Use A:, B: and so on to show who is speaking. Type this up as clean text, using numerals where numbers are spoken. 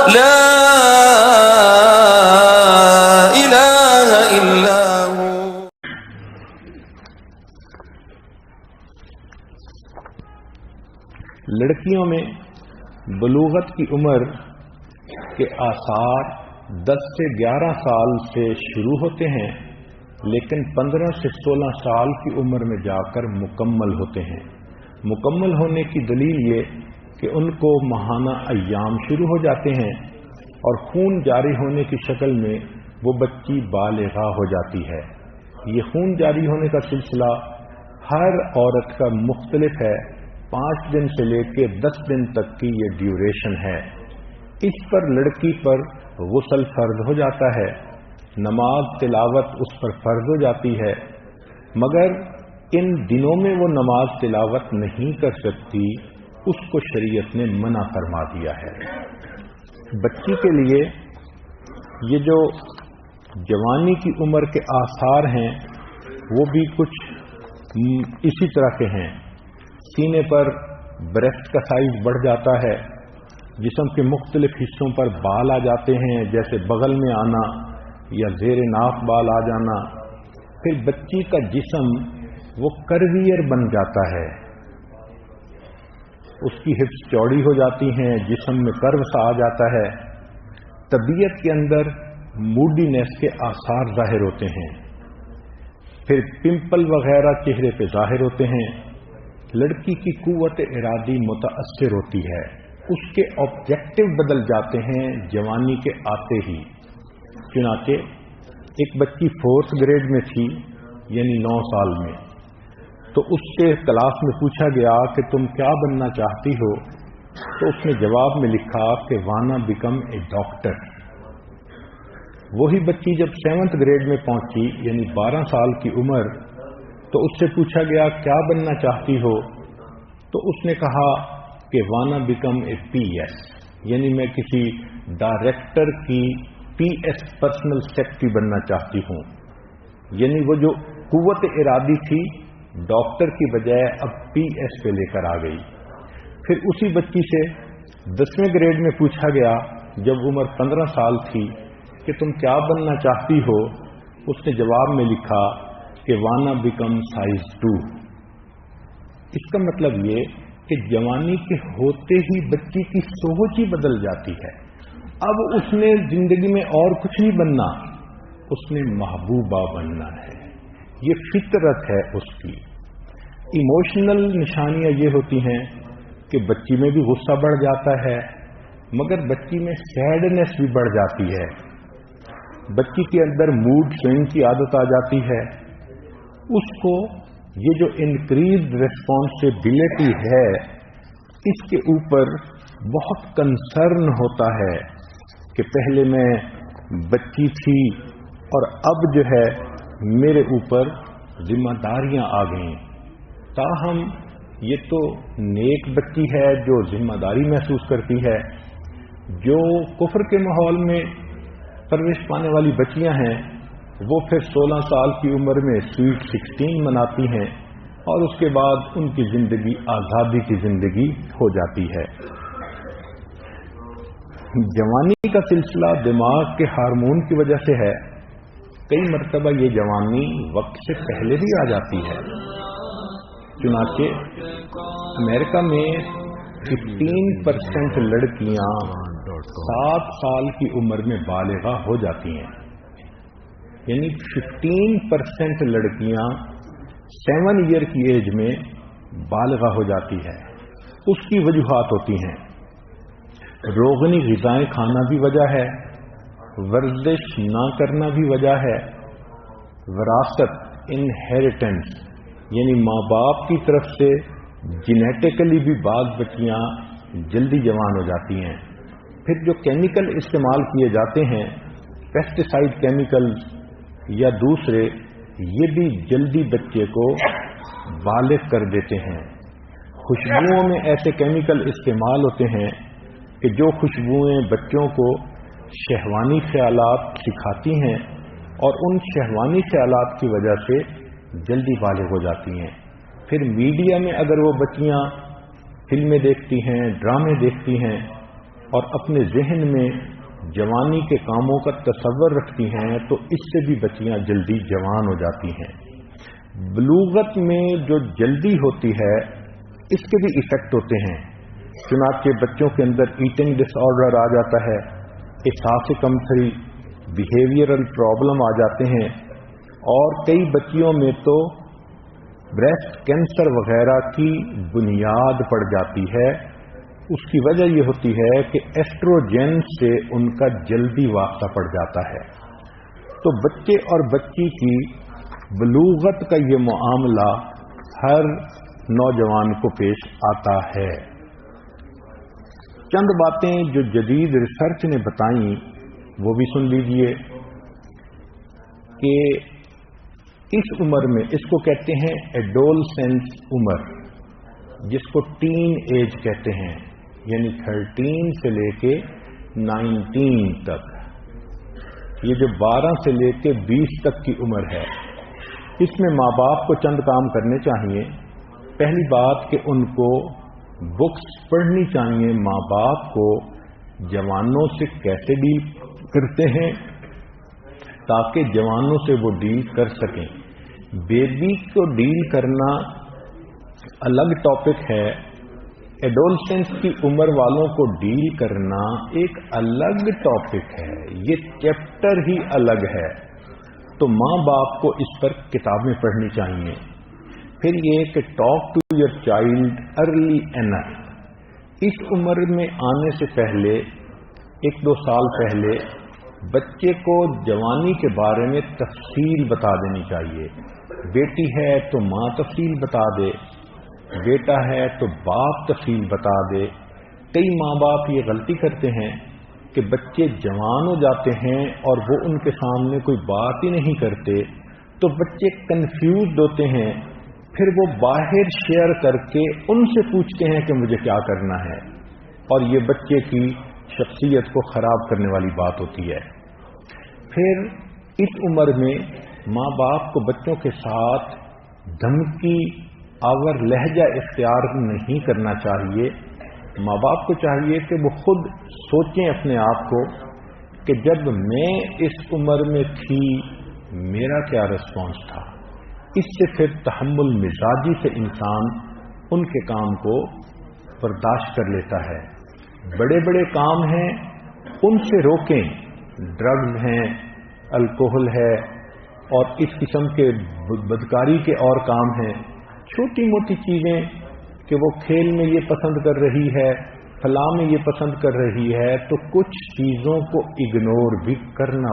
A: لا إله إلا هو.
B: لڑکیوں میں بلوغت کی عمر کے آثار 10 سے 11 سال سے شروع ہوتے ہیں، لیکن 15 سے 16 سال کی عمر میں جا کر مکمل ہوتے ہیں. مکمل ہونے کی دلیل یہ کہ ان کو ماہانہ ایام شروع ہو جاتے ہیں اور خون جاری ہونے کی شکل میں وہ بچی بالغہ ہو جاتی ہے. یہ خون جاری ہونے کا سلسلہ ہر عورت کا مختلف ہے. 5 دن سے لے کے 10 دن تک کی یہ ڈیوریشن ہے. اس پر لڑکی پر غسل فرض ہو جاتا ہے، نماز تلاوت اس پر فرض ہو جاتی ہے، مگر ان دنوں میں وہ نماز تلاوت نہیں کر سکتی، اس کو شریعت نے منع فرما دیا ہے. بچی کے لیے یہ جو جوانی کی عمر کے آثار ہیں وہ بھی کچھ اسی طرح کے ہیں. سینے پر بریسٹ کا سائز بڑھ جاتا ہے، جسم کے مختلف حصوں پر بال آ جاتے ہیں، جیسے بغل میں آنا یا زیر ناف بال آ جانا. پھر بچی کا جسم وہ کرویئر بن جاتا ہے، اس کی ہپس چوڑی ہو جاتی ہیں، جسم میں کرو سا آ جاتا ہے. طبیعت کے اندر موڈینس کے آثار ظاہر ہوتے ہیں. پھر پمپل وغیرہ چہرے پہ ظاہر ہوتے ہیں. لڑکی کی قوت ارادی متاثر ہوتی ہے، اس کے آبجیکٹو بدل جاتے ہیں جوانی کے آتے ہی. چنانچہ ایک بچی 4th گریڈ میں تھی، یعنی 9 سال میں، تو اس سے کلاس میں پوچھا گیا کہ تم کیا بننا چاہتی ہو، تو اس نے جواب میں لکھا کہ وانا بیکم اے ڈاکٹر. وہی بچی جب 7th گریڈ میں پہنچی، یعنی 12 سال کی عمر، تو اس سے پوچھا گیا کیا بننا چاہتی ہو، تو اس نے کہا کہ وانا بیکم اے پی ایس، یعنی میں کسی ڈائریکٹر کی پی ایس پرسنل سیکرٹری بننا چاہتی ہوں. یعنی وہ جو قوت ارادی تھی ڈاکٹر کی بجائے اب پی ایس پہ لے کر آ گئی. پھر اسی بچی سے 10ویں گریڈ میں پوچھا گیا جب عمر 15 سال تھی کہ تم کیا بننا چاہتی ہو، اس نے جواب میں لکھا کہ وانا بیکم سائز 2. اس کا مطلب یہ کہ جوانی کے ہوتے ہی بچی کی سوچ ہی بدل جاتی ہے. اب اس نے زندگی میں اور کچھ نہیں بننا، اس نے محبوبہ بننا ہے. یہ فطرت ہے اس کی. ایموشنل نشانیاں یہ ہوتی ہیں کہ بچی میں بھی غصہ بڑھ جاتا ہے، مگر بچی میں سیڈنس بھی بڑھ جاتی ہے. بچی کے اندر موڈ سوئنگ کی عادت آ جاتی ہے. اس کو یہ جو انکریزڈ ریسپانسبلٹی ہے اس کے اوپر بہت کنسرن ہوتا ہے کہ پہلے میں بچی تھی اور اب جو ہے میرے اوپر ذمہ داریاں آ گئیں. تاہم یہ تو نیک بچی ہے جو ذمہ داری محسوس کرتی ہے. جو کفر کے ماحول میں پرورش پانے والی بچیاں ہیں وہ پھر 16 سال کی عمر میں سویٹ 16 مناتی ہیں اور اس کے بعد ان کی زندگی آزادی کی زندگی ہو جاتی ہے. جوانی کا سلسلہ دماغ کے ہارمون کی وجہ سے ہے. کئی مرتبہ یہ جوانی وقت سے پہلے بھی آ جاتی ہے. چنانچہ امریکہ میں 15% لڑکیاں 7 سال کی عمر میں بالغہ ہو جاتی ہیں. یعنی 15% لڑکیاں 7 ایئر کی ایج میں بالغہ ہو جاتی ہے. اس کی وجوہات ہوتی ہیں روغنی غذائیں کھانا بھی وجہ ہے، ورزش نہ کرنا بھی وجہ ہے، وراثت انہیریٹنس یعنی ماں باپ کی طرف سے جینیٹیکلی بھی بعض بچیاں جلدی جوان ہو جاتی ہیں. پھر جو کیمیکل استعمال کیے جاتے ہیں پیسٹیسائڈ کیمیکل یا دوسرے، یہ بھی جلدی بچے کو بالغ کر دیتے ہیں. خوشبوؤں میں ایسے کیمیکل استعمال ہوتے ہیں کہ جو خوشبوئیں بچوں کو شہوانی خیالات سکھاتی ہیں اور ان شہوانی خیالات کی وجہ سے جلدی بالغ ہو جاتی ہیں. پھر میڈیا میں اگر وہ بچیاں فلمیں دیکھتی ہیں، ڈرامے دیکھتی ہیں اور اپنے ذہن میں جوانی کے کاموں کا تصور رکھتی ہیں تو اس سے بھی بچیاں جلدی جوان ہو جاتی ہیں۔ بلوغت میں جو جلدی ہوتی ہے اس کے بھی ایفیکٹ ہوتے ہیں، چنانچہ بچوں کے اندر ایٹنگ ڈس آرڈر آ جاتا ہے، احساس کمتری، بیہیویئرل پرابلم آ جاتے ہیں، اور کئی بچیوں میں تو بریسٹ کینسر وغیرہ کی بنیاد پڑ جاتی ہے۔ اس کی وجہ یہ ہوتی ہے کہ ایسٹروجن سے ان کا جلدی واسطہ پڑ جاتا ہے۔ تو بچے اور بچی کی بلوغت کا یہ معاملہ ہر نوجوان کو پیش آتا ہے۔ چند باتیں جو جدید ریسرچ نے بتائیں وہ بھی سن لیجئے کہ اس عمر میں، اس کو کہتے ہیں ایڈولسنس عمر، جس کو ٹین ایج کہتے ہیں، یعنی 13 سے لے کے 19 تک، یہ جو 12 سے لے کے 20 تک کی عمر ہے، اس میں ماں باپ کو چند کام کرنے چاہیے۔ پہلی بات کہ ان کو بکس پڑھنی چاہیے، ماں باپ کو جوانوں سے کیسے ڈیل کرتے ہیں تاکہ جوانوں سے وہ ڈیل کر سکیں۔ بیبی کو ڈیل کرنا الگ ٹاپک ہے، ایڈولسنس کی عمر والوں کو ڈیل کرنا ایک الگ ٹاپک ہے، یہ چیپٹر ہی الگ ہے۔ تو ماں باپ کو اس پر کتابیں پڑھنی چاہیے۔ پھر یہ کہ talk to your child early enough, اس عمر میں آنے سے پہلے 1-2 سال پہلے بچے کو جوانی کے بارے میں تفصیل بتا دینی چاہیے۔ بیٹی ہے تو ماں تفصیل بتا دے، بیٹا ہے تو باپ تفصیل بتا دے۔ کئی ماں باپ یہ غلطی کرتے ہیں کہ بچے جوان ہو جاتے ہیں اور وہ ان کے سامنے کوئی بات ہی نہیں کرتے، تو بچے کنفیوزڈ ہوتے ہیں، پھر وہ باہر شیئر کر کے ان سے پوچھتے ہیں کہ مجھے کیا کرنا ہے، اور یہ بچے کی شخصیت کو خراب کرنے والی بات ہوتی ہے۔ پھر اس عمر میں ماں باپ کو بچوں کے ساتھ دھمکی آور لہجہ اختیار نہیں کرنا چاہیے۔ ماں باپ کو چاہیے کہ وہ خود سوچیں اپنے آپ کو کہ جب میں اس عمر میں تھی میرا کیا رسپانس تھا۔ اس سے پھر تحمل مزاجی سے انسان ان کے کام کو برداشت کر لیتا ہے۔ بڑے بڑے کام ہیں ان سے روکیں، ڈرگز ہیں، الکوہل ہے، اور اس قسم کے بدکاری کے اور کام ہیں۔ چھوٹی موٹی چیزیں کہ وہ کھیل میں یہ پسند کر رہی ہے، فلاں میں یہ پسند کر رہی ہے، تو کچھ چیزوں کو اگنور بھی کرنا